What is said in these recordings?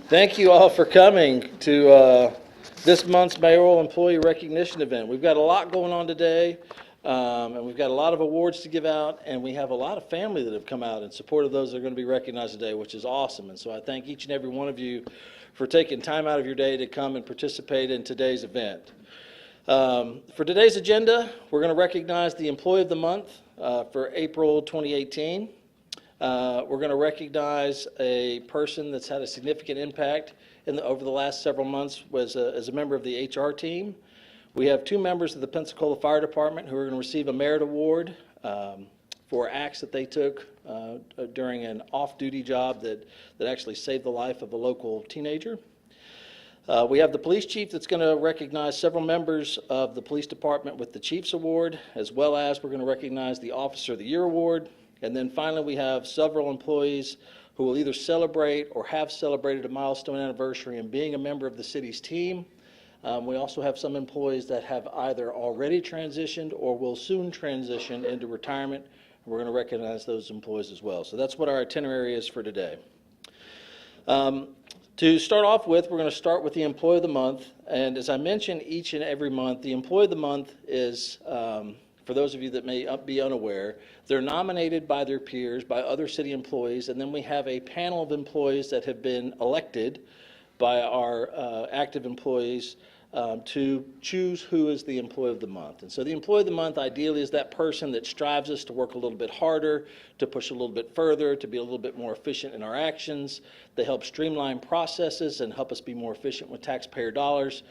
Thank you all for coming to this month's mayoral employee recognition event. We've got a lot going on today, and we've got a lot of awards to give out, and we have a lot of family that have come out in support of those that are going to be recognized today, which is awesome. And so I thank each and every one of you for taking time out of your day to come and participate in today's event. For today's agenda, we're going to recognize the Employee of the Month for April 2018. We're going to recognize a person that's had a significant impact over the last several months as a member of the HR team. We have two members of the Pensacola Fire Department who are going to receive a merit award for acts that they took during an off-duty job that actually saved the life of a local teenager. We have the police chief that's going to recognize several members of the police department with the Chief's Award, as well as we're going to recognize the Officer of the Year Award. And then finally, we have several employees who will either celebrate or have celebrated a milestone anniversary in being a member of the city's team. We also have some employees that have either already transitioned or will soon transition into retirement. And we're going to recognize those employees as well. So that's what our itinerary is for today. To start off with, we're going to start with the Employee of the Month. And as I mentioned each and every month, the Employee of the Month is, for those of you that may be unaware, they're nominated by their peers, by other city employees, and then we have a panel of employees that have been elected by our active employees to choose who is the Employee of the Month. And so the Employee of the Month ideally is that person that strives us to work a little bit harder, to push a little bit further, to be a little bit more efficient in our actions. They help streamline processes and help us be more efficient with taxpayer dollars.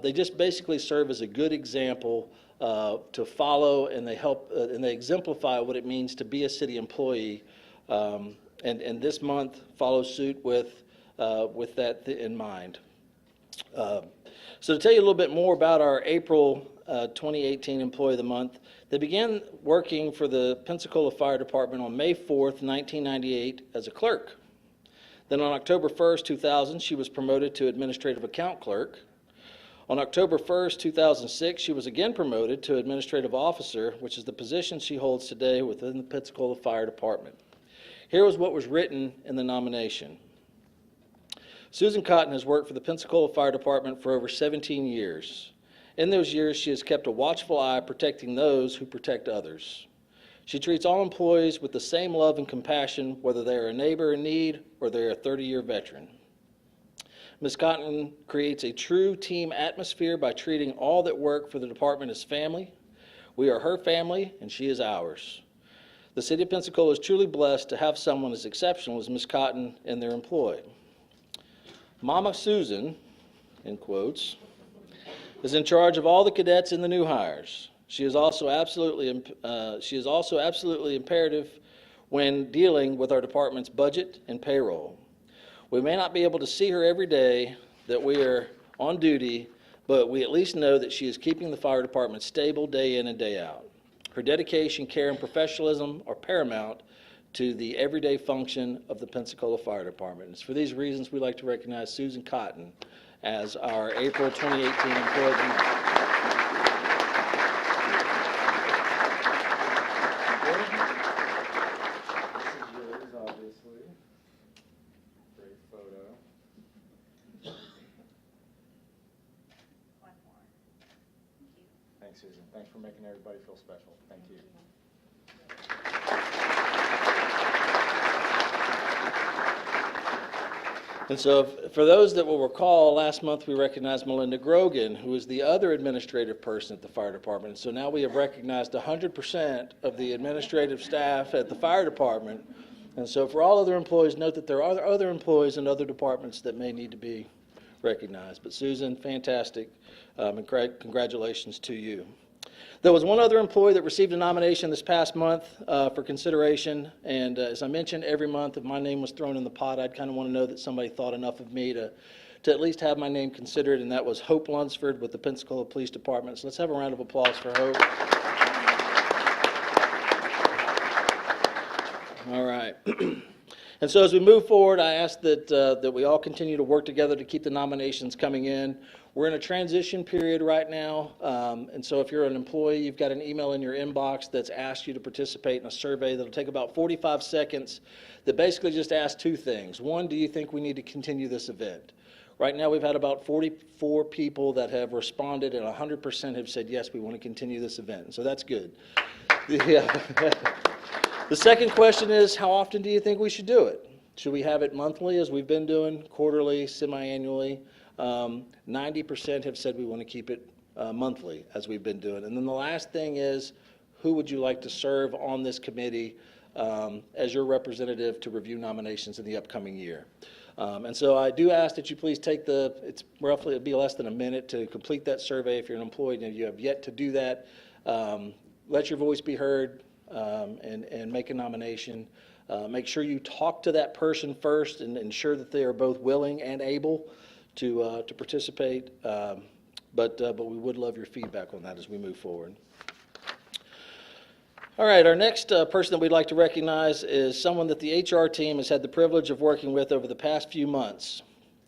They just basically serve as a good example to follow, and they help and they exemplify what it means to be a city employee. And this month follows suit with that in mind. So to tell you a little bit more about our April 2018 Employee of the Month, they began working for the Pensacola Fire Department on May 4th, 1998 as a clerk. Then on October 1st, 2000, she was promoted to Administrative Account Clerk. On October 1st, 2006, she was again promoted to Administrative Officer, which is the position she holds today within the Pensacola Fire Department. Here was what was written in the nomination. Susan Cotton has worked for the Pensacola Fire Department for over 17 years. In those years, she has kept a watchful eye protecting those who protect others. She treats all employees with the same love and compassion, whether they are a neighbor in need or they are a 30-year veteran. Ms. Cotton creates a true team atmosphere by treating all that work for the department as family. We are her family, and she is ours. The city of Pensacola is truly blessed to have someone as exceptional as Ms. Cotton in their employ. Mama Susan, in quotes, is in charge of all the cadets and the new hires. She is also absolutely imperative when dealing with our department's budget and payroll. We may not be able to see her every day that we are on duty, but we at least know that she is keeping the fire department stable day in and day out. Her dedication, care, and professionalism are paramount to the everyday function of the Pensacola Fire Department. It's for these reasons we'd like to recognize Susan Cotton as our April 2018 Employee of the Month. Thanks, Susan. Thanks for making everybody feel special. Thank you. And so for those that will recall, last month we recognized Melinda Grogan, who is the other administrative person at the fire department. And so now we have recognized 100% of the administrative staff at the fire department. And so for all other employees, note that there are other employees in other departments that may need to be recognized. But Susan, fantastic, and congratulations to you. There was one other employee that received a nomination this past month for consideration, and as I mentioned, every month if my name was thrown in the pot, I'd kind of want to know that somebody thought enough of me to at least have my name considered, and that was Hope Lunsford with the Pensacola Police Department. So let's have a round of applause for Hope. All right. And so as we move forward, I ask that we all continue to work together to keep the nominations coming in. We're in a transition period right now, and so if you're an employee, you've got an email in your inbox that's asked you to participate in a survey that'll take about 45 seconds that basically just asks two things. One, do you think we need to continue this event? Right now, we've had about 44 people that have responded, and 100% have said, yes, we want to continue this event. And so that's good. Yeah. The second question is, how often do you think we should do it? Should we have it monthly, as we've been doing, quarterly, semi-annually? 90% have said we want to keep it monthly, as we've been doing. And then the last thing is, who would you like to serve on this committee as your representative to review nominations in the upcoming year? And so I do ask that you please take it's roughly, it'd be less than a minute to complete that survey. If you're an employee and you have yet to do that, let your voice be heard and make a nomination. Make sure you talk to that person first and ensure that they are both willing and able to participate, but we would love your feedback on that as we move forward. All right, our next person that we'd like to recognize is someone that the HR team has had the privilege of working with over the past few months.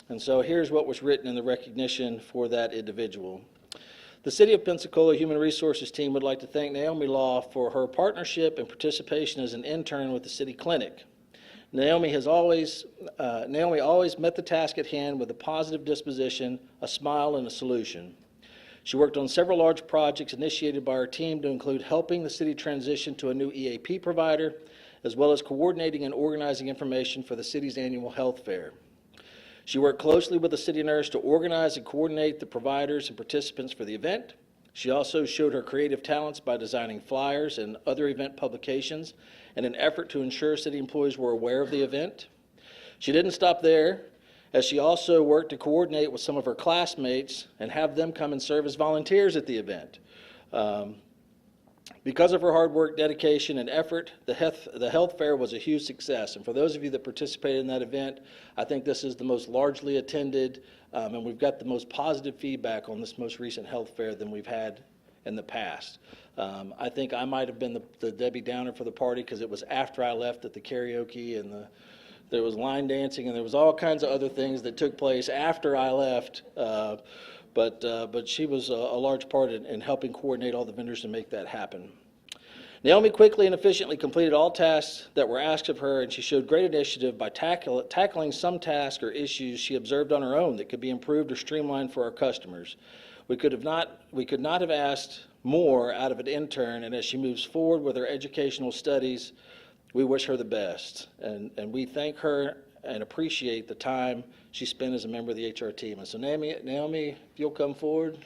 And so here's what was written in the recognition for that individual. The City of Pensacola Human Resources team would like to thank Naomi Law for her partnership and participation as an intern with the City Clinic. Naomi always met the task at hand with a positive disposition, a smile, and a solution. She worked on several large projects initiated by our team to include helping the city transition to a new EAP provider, as well as coordinating and organizing information for the city's annual health fair. She worked closely with the city nurse to organize and coordinate the providers and participants for the event. She also showed her creative talents by designing flyers and other event publications in an effort to ensure city employees were aware of the event. She didn't stop there, as she also worked to coordinate with some of her classmates and have them come and serve as volunteers at the event. Because of her hard work, dedication, and effort, the health fair was a huge success. And for those of you that participated in that event, I think this is the most largely attended, and we've got the most positive feedback on this most recent health fair than we've had in the past. I think I might have been the Debbie Downer for the party because it was after I left at the karaoke, and there was line dancing, and there was all kinds of other things that took place after I left. But she was a large part in helping coordinate all the vendors to make that happen. Naomi quickly and efficiently completed all tasks that were asked of her, and she showed great initiative by tackling some tasks or issues she observed on her own that could be improved or streamlined for our customers. We could not have asked more out of an intern, and as she moves forward with her educational studies, we wish her the best. And we thank her and appreciate the time she spent as a member of the HR team. And so Naomi, if you'll come forward.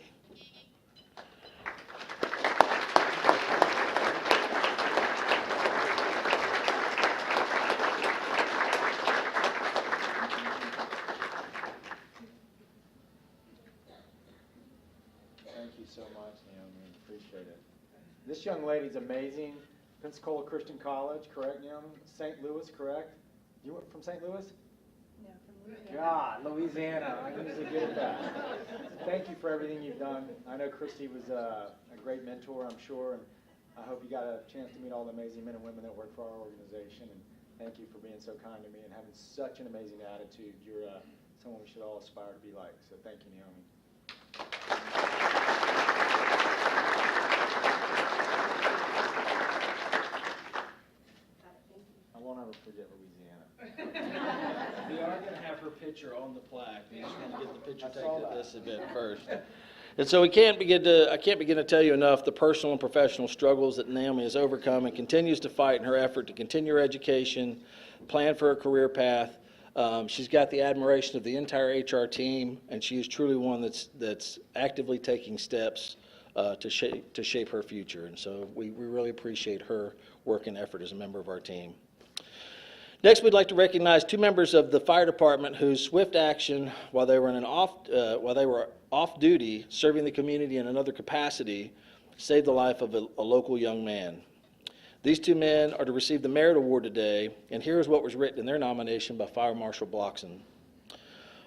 Thank you so much, Naomi. Appreciate it. This young lady's amazing. Pensacola Christian College, correct, Naomi? St. Louis, correct? You were from St. Louis? No, from Louisiana. God, Louisiana. I usually get that. Thank you for everything you've done. I know Christy was a great mentor, I'm sure, and I hope you got a chance to meet all the amazing men and women that work for our organization. And thank you for being so kind to me and having such an amazing attitude. You're someone we should all aspire to be like. So thank you, Naomi. I won't ever forget Louisiana. We are going to have her picture on the plaque. We just want to get the picture taken at this event first. And so I can't begin to tell you enough the personal and professional struggles that Naomi has overcome and continues to fight in her effort to continue her education, plan for her career path. She's got the admiration of the entire HR team, and she is truly one that's actively taking steps to shape her future. And so we really appreciate her work and effort as a member of our team. Next, we'd like to recognize two members of the fire department whose swift action while they were off duty serving the community in another capacity saved the life of a local young man. These two men are to receive the Merit Award today, and here's what was written in their nomination by Fire Marshal Bloxon.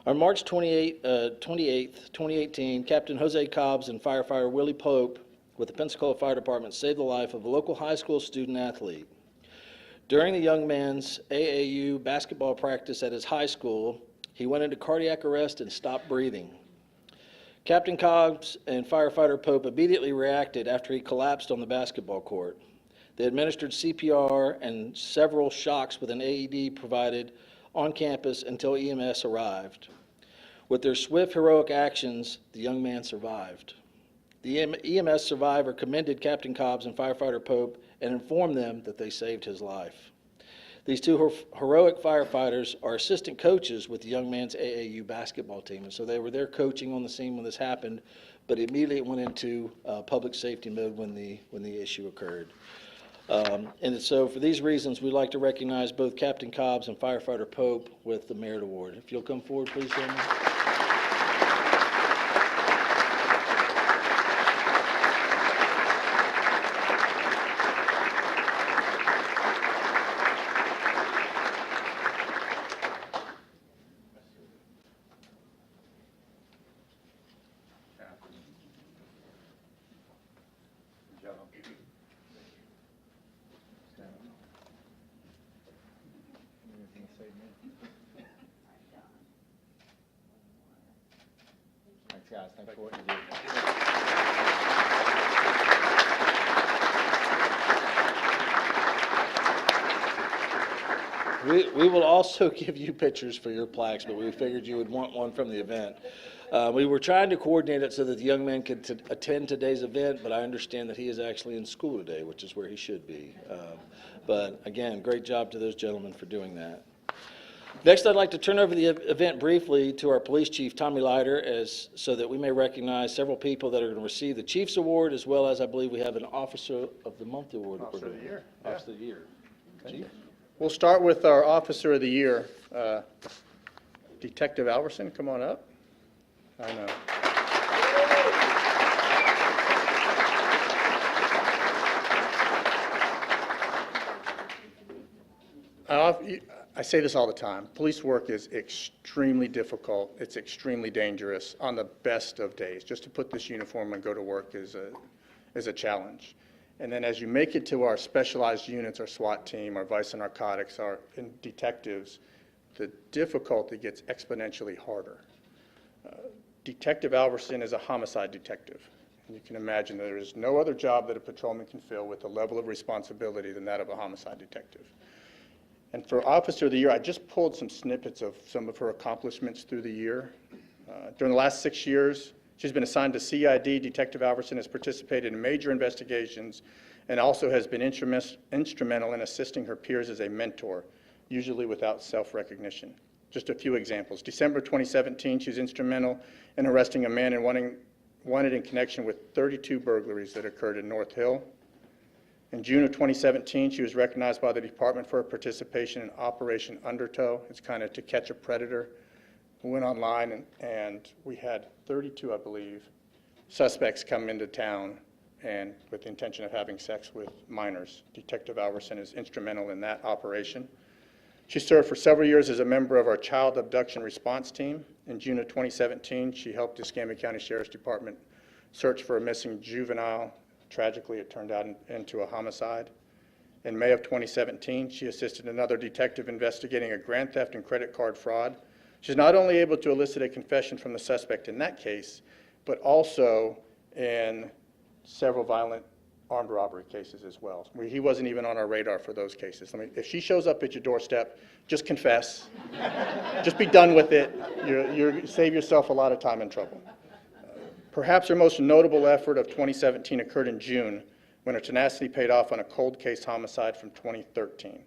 On March 28, 2018, Captain Jose Cobbs and firefighter Willie Pope with the Pensacola Fire Department saved the life of a local high school student athlete. During the young man's AAU basketball practice at his high school, he went into cardiac arrest and stopped breathing. Captain Cobbs and firefighter Pope immediately reacted after he collapsed on the basketball court. They administered CPR and several shocks with an AED provided on campus until EMS arrived. With their swift, heroic actions, the young man survived. The EMS survivor commended Captain Cobbs and firefighter Pope and informed them that they saved his life. These two heroic firefighters are assistant coaches with the young man's AAU basketball team, and so they were there coaching on the scene when this happened, but immediately went into public safety mode when the issue occurred. And so for these reasons, we'd like to recognize both Captain Cobbs and firefighter Pope with the Merit Award. If you'll come forward, please, gentlemen. Thanks, guys. Thanks for what you do. We will also give you pictures for your plaques, but we figured you would want one from the event. We were trying to coordinate it so that the young man could attend today's event, but I understand that he is actually in school today, which is where he should be. But again, great job to those gentlemen for doing that. Next, I'd like to turn over the event briefly to our police chief, Tommy Leiter, so that we may recognize several people that are going to receive the Chief's Award, as well as I believe we have an Officer of the Month Award. Officer of the Year. Officer of the Year. Chief? We'll start with our Officer of the Year. Detective Alverson, come on up. I know. I say this all the time. Police work is extremely difficult. It's extremely dangerous on the best of days. Just to put this uniform and go to work is a challenge. And then as you make it to our specialized units, our SWAT team, our vice and narcotics, our detectives, the difficulty gets exponentially harder. Detective Alverson is a homicide detective. And you can imagine there is no other job that a patrolman can fill with the level of responsibility than that of a homicide detective. And for Officer of the Year, I just pulled some snippets of some of her accomplishments through the year. During the last 6 years, she's been assigned to CID. Detective Alverson has participated in major investigations and also has been instrumental in assisting her peers as a mentor, usually without self-recognition. Just a few examples. December 2017, she was instrumental in arresting a man wanted in connection with 32 burglaries that occurred in North Hill. In June of 2017, she was recognized by the department for her participation in Operation Undertow. It's kind of to catch a predator. We went online and we had 32, I believe, suspects come into town and with the intention of having sex with minors. Detective Alverson is instrumental in that operation. She served for several years as a member of our child abduction response team. In June of 2017, she helped the Escambia County Sheriff's Department search for a missing juvenile. Tragically, it turned out into a homicide. In May of 2017, she assisted another detective investigating a grand theft and credit card fraud. She's not only able to elicit a confession from the suspect in that case, but also in several violent armed robbery cases as well. He wasn't even on our radar for those cases. If she shows up at your doorstep, just confess. Just be done with it. You save yourself a lot of time and trouble. Perhaps her most notable effort of 2017 occurred in June when her tenacity paid off on a cold case homicide from 2013.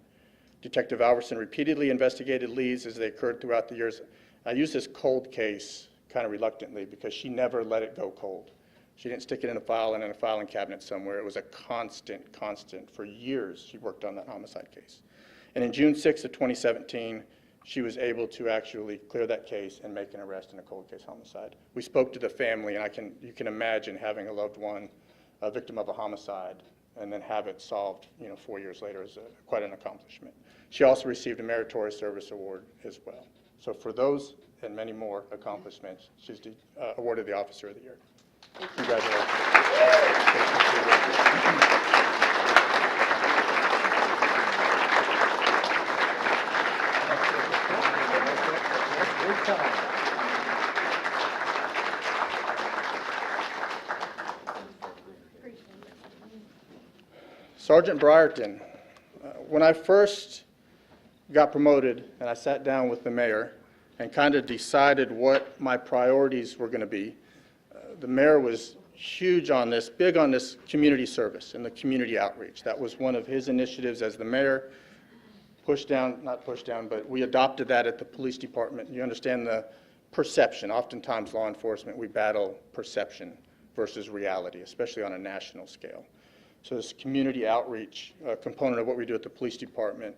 Detective Alverson repeatedly investigated leads as they occurred throughout the years. I use this cold case kind of reluctantly because she never let it go cold. She didn't stick it in a file and in a filing cabinet somewhere. It was a constant. For years, she worked on that homicide case. And in June 6th of 2017, she was able to actually clear that case and make an arrest in a cold case homicide. We spoke to the family, and you can imagine having a loved one, a victim of a homicide, and then have it solved, 4 years later is quite an accomplishment. She also received a Meritorious Service Award as well. So for those and many more accomplishments, she's awarded the Officer of the Year. Congratulations. Sergeant Briarton, when I first got promoted and I sat down with the mayor and kind of decided what my priorities were going to be, the mayor was huge on this, big on this community service and the community outreach. That was one of his initiatives as the mayor. Not pushed down, but we adopted that at the police department. You understand the perception. Oftentimes law enforcement, we battle perception versus reality, especially on a national scale. So this community outreach component of what we do at the police department,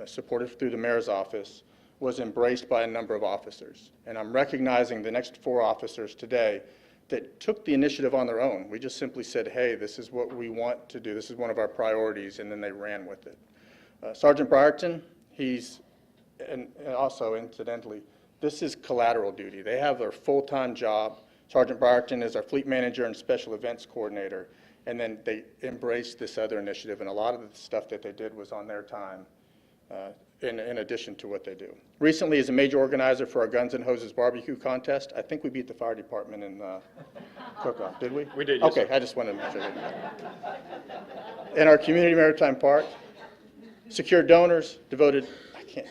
supported through the mayor's office, was embraced by a number of officers. And I'm recognizing the next 4 officers today that took the initiative on their own. We just simply said, hey, this is what we want to do. This is one of our priorities, and then they ran with it. Sergeant Briarton, and also incidentally, this is collateral duty. They have their full-time job. Sergeant Briarton is our fleet manager and special events coordinator. And then they embraced this other initiative, and a lot of the stuff that they did was on their time in addition to what they do. Recently, as a major organizer for our Guns and Hoses barbecue contest, I think we beat the fire department in the cook-off. Did we? We did, yes, Okay, sir. I just wanted to make sure. In our community maritime park, secure donors devoted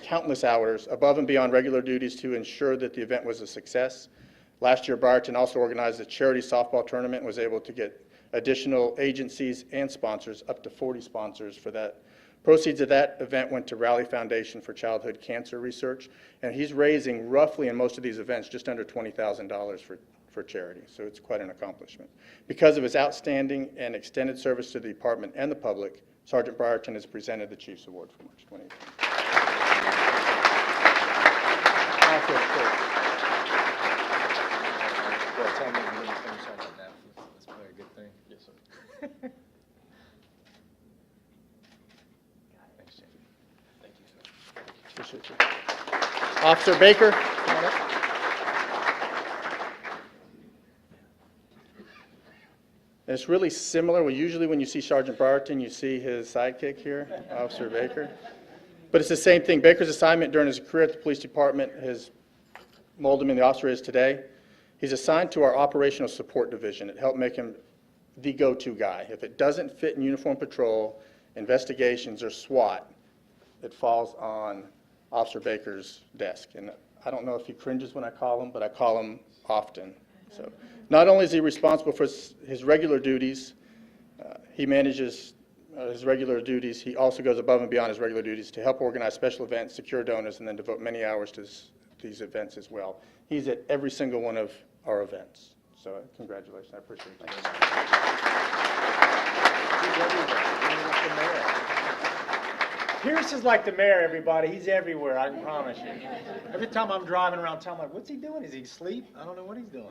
countless hours above and beyond regular duties to ensure that the event was a success. Last year, Briarton also organized a charity softball tournament and was able to get additional agencies and sponsors, up to 40 sponsors for that. Proceeds of that event went to Raleigh Foundation for Childhood Cancer Research, and he's raising roughly in most of these events just under $20,000 for charity, so it's quite an accomplishment. Because of his outstanding and extended service to the department and the public, Sergeant Briarton has presented the Chiefs Award for March 2018. Well, tell me when you finish on that. That's probably a good thing. Yes, sir. Thanks, Jamie. Thank you, sir. Appreciate you. Officer Baker, come on up. And it's really similar. Well, usually when you see Sergeant Briarton, you see his sidekick here, Officer Baker. But it's the same thing. Baker's assignment during his career at the police department has molded him in the officer he is today. He's assigned to our operational support division. It helped make him the go-to guy. If it doesn't fit in uniform patrol, investigations, or SWAT, it falls on Officer Baker's desk. And I don't know if he cringes when I call him, but I call him often. So not only is he responsible for his regular duties, he manages his regular duties, he also goes above and beyond his regular duties to help organize special events, secure donors, and then devote many hours to these events as well. He's at every single one of our events. So congratulations, I appreciate that. Pierce is like the mayor, everybody. He's everywhere, I can promise you. Every time I'm driving around town, I'm like, what's he doing? Is he asleep? I don't know what he's doing.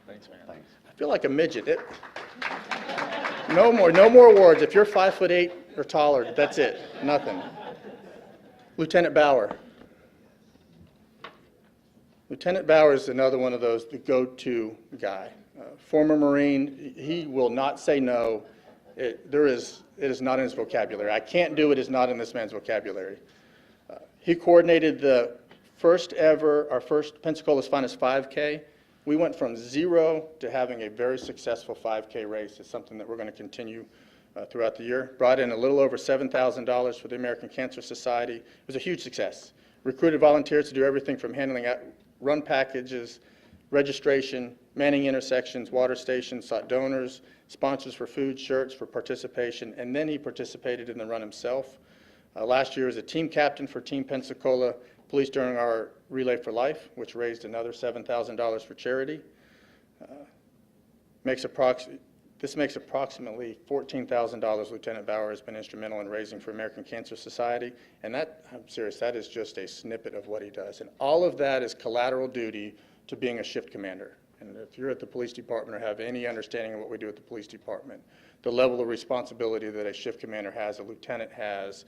Thanks, man. Thanks. I feel like a midget. No more awards. If you're 5'8" or taller, that's it. Nothing. Lieutenant Bauer. Lieutenant Bauer is another one of those, the go-to guy. Former Marine, he will not say no. It is not in his vocabulary. I can't do it is not in this man's vocabulary. He coordinated the our first Pensacola's Finest 5K. We went from 0 to having a very successful 5K race. It's something that we're going to continue throughout the year. Brought in a little over $7,000 for the American Cancer Society. It was a huge success. Recruited volunteers to do everything from handling run packages, registration, manning intersections, water stations, sought donors, sponsors for food, shirts for participation, and then he participated in the run himself. Last year as a team captain for Team Pensacola Police during our Relay for Life, which raised another $7,000 for charity. This makes approximately $14,000 Lieutenant Bauer has been instrumental in raising for American Cancer Society. And that, I'm serious, that is just a snippet of what he does. And all of that is collateral duty to being a shift commander. And if you're at the police department or have any understanding of what we do at the police department, the level of responsibility that a shift commander has, a lieutenant has,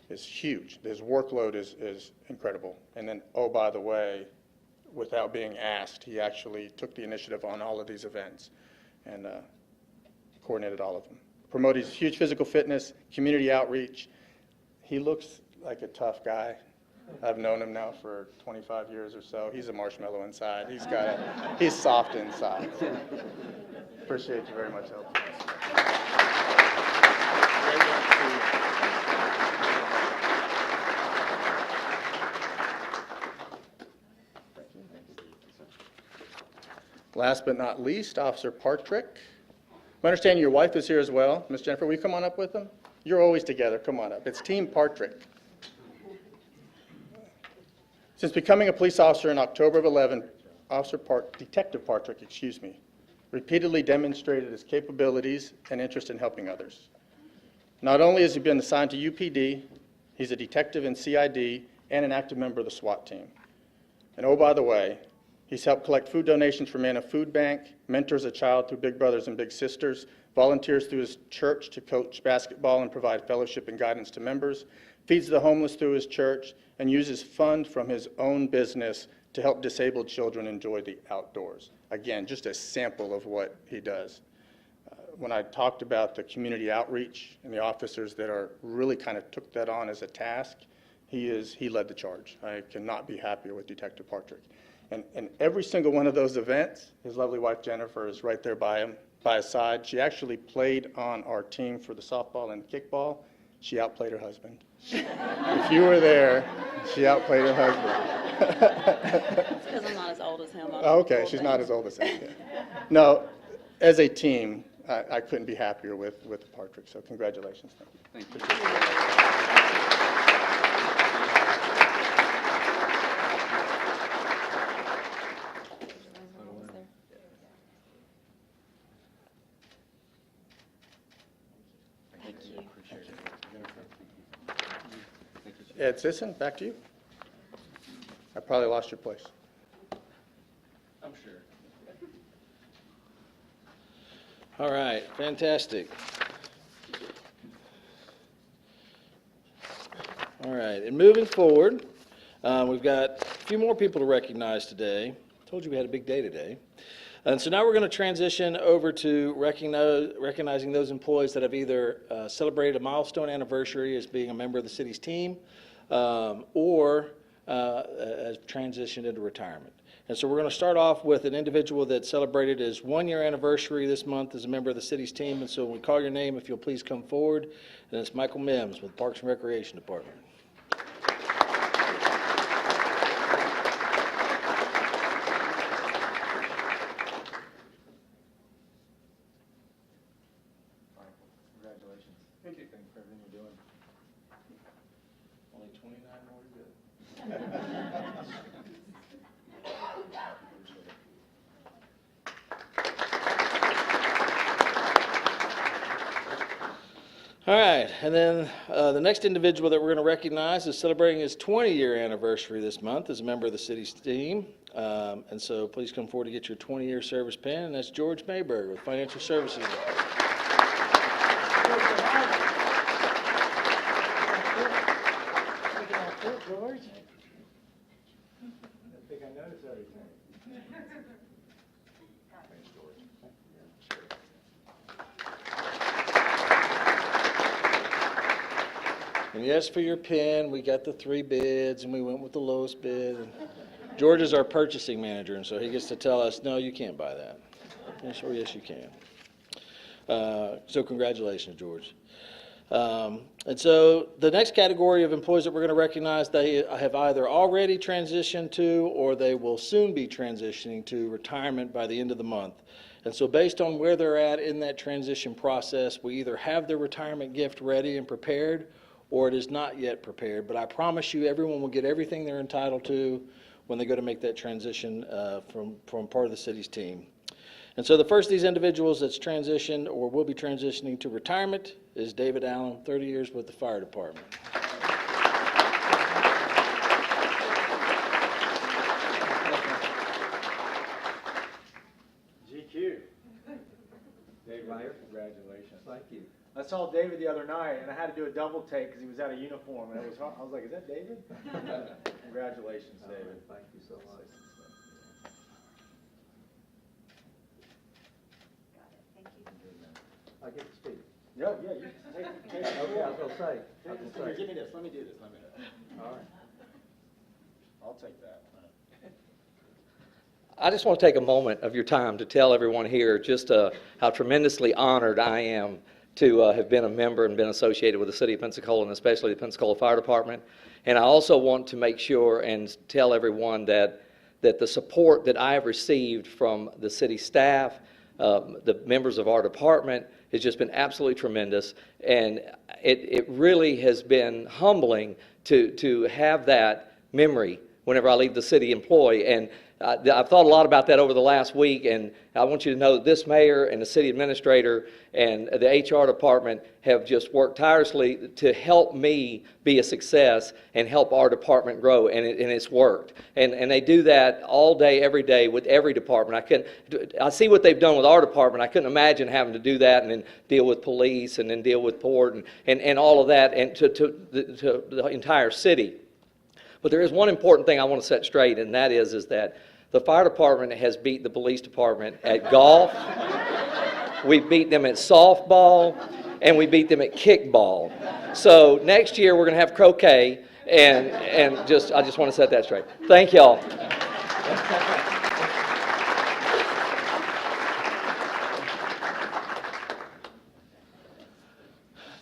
is huge. His workload is incredible. And then, oh, by the way, without being asked, he actually took the initiative on all of these events and coordinated all of them. Promoted huge physical fitness, community outreach. He looks like a tough guy. I've known him now for 25 years or so. He's a marshmallow inside. He's soft inside. So appreciate you very much, Elton. Last but not least, Officer Partrick. I understand your wife is here as well. Miss Jennifer, will you come on up with them? You're always together. Come on up. It's Team Partrick. Since becoming a police officer in October of 11, Detective Partrick, repeatedly demonstrated his capabilities and interest in helping others. Not only has he been assigned to UPD, he's a detective in CID and an active member of the SWAT team. And oh, by the way, he's helped collect food donations for Man of Food Bank, mentors a child through Big Brothers and Big Sisters, volunteers through his church to coach basketball and provide fellowship and guidance to members, feeds the homeless through his church, and uses funds from his own business to help disabled children enjoy the outdoors. Again, just a sample of what he does. When I talked about the community outreach and the officers that are really kind of took that on as a task, he led the charge. I cannot be happier with Detective Partrick. And every single one of those events, his lovely wife Jennifer is right there by his side. She actually played on our team for the softball and kickball. She outplayed her husband. If you were there, she outplayed her husband. Because I'm not as old as him. Oh, okay, she's not as old as him. Yeah. No, as a team, I couldn't be happier with Partrick, so congratulations. Thank you. Ed Sisson, back to you. I probably lost your place. I'm sure. All right, fantastic. All right, and moving forward, we've got a few more people to recognize today. Told you we had a big day today. And so now we're going to transition over to recognizing those employees that have either celebrated a milestone anniversary as being a member of the city's team or has transitioned into retirement. And so we're going to start off with an individual that celebrated his one-year anniversary this month as a member of the city's team. And so when we call your name, if you'll please come forward. And it's Michael Mims with Parks and Recreation Department. Congratulations. Thank you. Thank you for everything you're doing. Only 29 more to go. All right, and then the next individual that we're going to recognize is celebrating his 20-year anniversary this month as a member of the city's team. And so please come forward to get your 20-year service pin, and that's George Mayberg with Financial Services. George? I think I noticed everything. Thanks, George. And yes, for your pin, we got the 3 bids, and we went with the lowest bid. And George is our purchasing manager, and so he gets to tell us, no, you can't buy that. Yes, or yes, you can. So congratulations, George. And so the next category of employees that we're going to recognize, they have either already transitioned to or they will soon be transitioning to retirement by the end of the month. And so based on where they're at in that transition process, we either have their retirement gift ready and prepared or it is not yet prepared. But I promise you everyone will get everything they're entitled to when they go to make that transition from part of the city's team. And so the first of these individuals that's transitioned or will be transitioning to retirement is David Allen, 30 years with the fire department. GQ. Dave Meyer, congratulations. Thank you. I saw David the other night, and I had to do a double take because he was out of uniform, and I was like, is that David? Congratulations, David. Thank you so much. I get to speak. Yeah, you take it. Okay, I was gonna say. Here, give me this. Let me do this. All right. I'll take that. I just want to take a moment of your time to tell everyone here just how tremendously honored I am to have been a member and been associated with the City of Pensacola, and especially the Pensacola Fire Department. And I also want to make sure and tell everyone that the support that I have received from the city staff, the members of our department, has just been absolutely tremendous. And it really has been humbling to have that memory whenever I leave the city employ. And I've thought a lot about that over the last week, and I want you to know that this mayor and the city administrator and the HR department have just worked tirelessly to help me be a success and help our department grow, and it's worked. And they do that all day, every day with every department. I see what they've done with our department. I couldn't imagine having to do that and then deal with police and then deal with port and all of that and to the entire city. But there is one important thing I want to set straight, and that is that the fire department has beat the police department at golf. We beat them at softball, and we beat them at kickball. So next year we're going to have croquet, and I just want to set that straight. Thank y'all.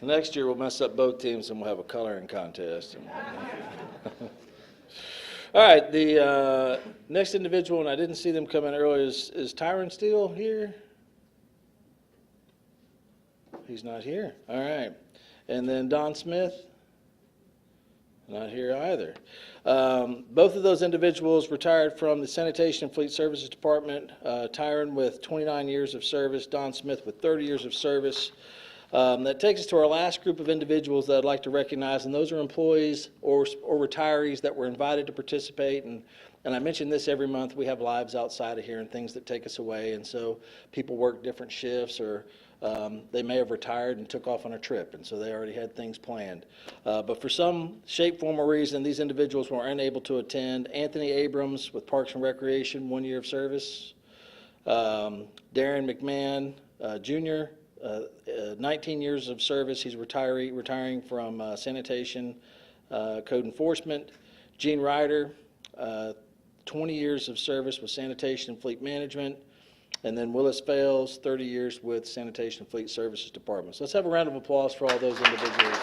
Next year we'll mess up both teams and we'll have a coloring contest. All right, the next individual, and I didn't see them come in earlier, is Tyron Steele here? He's not here. All right. And then Don Smith? Not here either. Both of those individuals retired from the Sanitation and Fleet Services Department. Tyron with 29 years of service, Don Smith with 30 years of service. That takes us to our last group of individuals that I'd like to recognize, and those are employees or retirees that were invited to participate. And I mention this every month. We have lives outside of here and things that take us away, and so people work different shifts, or they may have retired and took off on a trip, and so they already had things planned. But for some shape, form, or reason, these individuals were unable to attend. Anthony Abrams with Parks and Recreation, 1 year of service. Darren McMahon, Jr., 19 years of service. He's retiring from sanitation, code enforcement. Gene Ryder, 20 years of service with sanitation and fleet management. And then Willis Fales, 30 years with sanitation and fleet services department. So let's have a round of applause for all those individuals.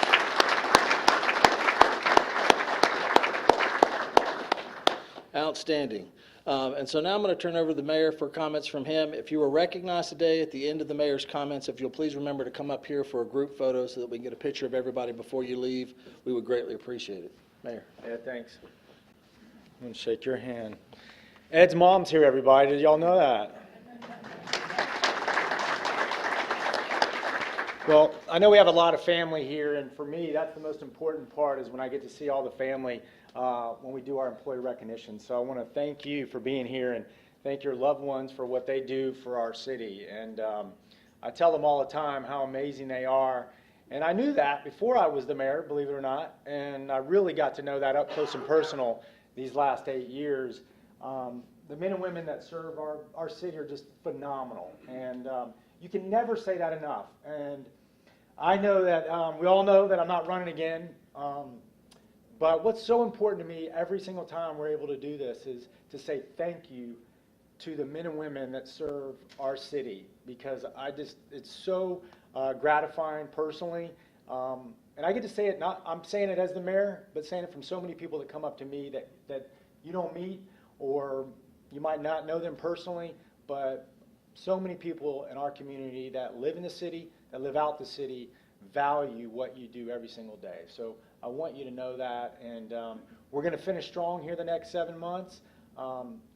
Outstanding. And so now I'm going to turn over to the mayor for comments from him. If you were recognized today at the end of the mayor's comments, if you'll please remember to come up here for a group photo so that we can get a picture of everybody before you leave, we would greatly appreciate it. Mayor. Yeah, thanks. I'm going to shake your hand. Ed's mom's here, everybody. Did y'all know that? Well, I know we have a lot of family here, and for me, that's the most important part is when I get to see all the family when we do our employee recognition. So I want to thank you for being here and thank your loved ones for what they do for our city. And I tell them all the time how amazing they are. And I knew that before I was the mayor, believe it or not, and I really got to know that up close and personal these last 8 years. The men and women that serve our city are just phenomenal. And you can never say that enough. And I know that we all know that I'm not running again. But what's so important to me every single time we're able to do this is to say thank you to the men and women that serve our city, because it's so gratifying personally. And I get to say it, I'm saying it as the mayor, but saying it from so many people that come up to me that you don't meet, or you might not know them personally, but so many people in our community that live in the city, that live out the city, value what you do every single day. So I want you to know that, and we're going to finish strong here the next 7 months.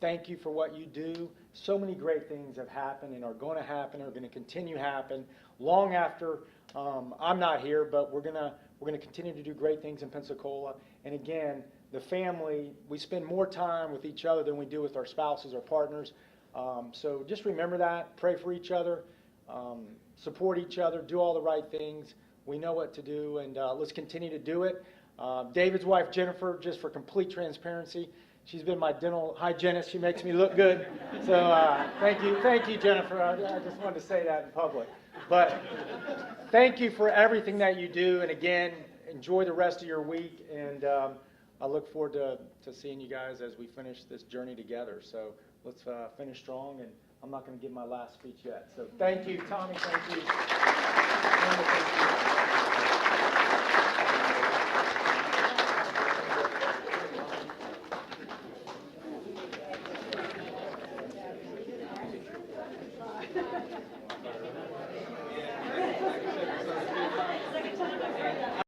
Thank you for what you do. So many great things have happened and are going to happen, are going to continue to happen long after I'm not here, but we're going to continue to do great things in Pensacola. And again, the family, we spend more time with each other than we do with our spouses or partners. So just remember that, pray for each other, support each other, do all the right things. We know what to do, and let's continue to do it. David's wife, Jennifer, just for complete transparency, she's been my dental hygienist. She makes me look good. So thank you, Jennifer. I just wanted to say that in public. But thank you for everything that you do, and again, enjoy the rest of your week, and I look forward to seeing you guys as we finish this journey together. So let's finish strong, and I'm not going to give my last speech yet. So thank you, Tommy. Thank you. Linda, thank you.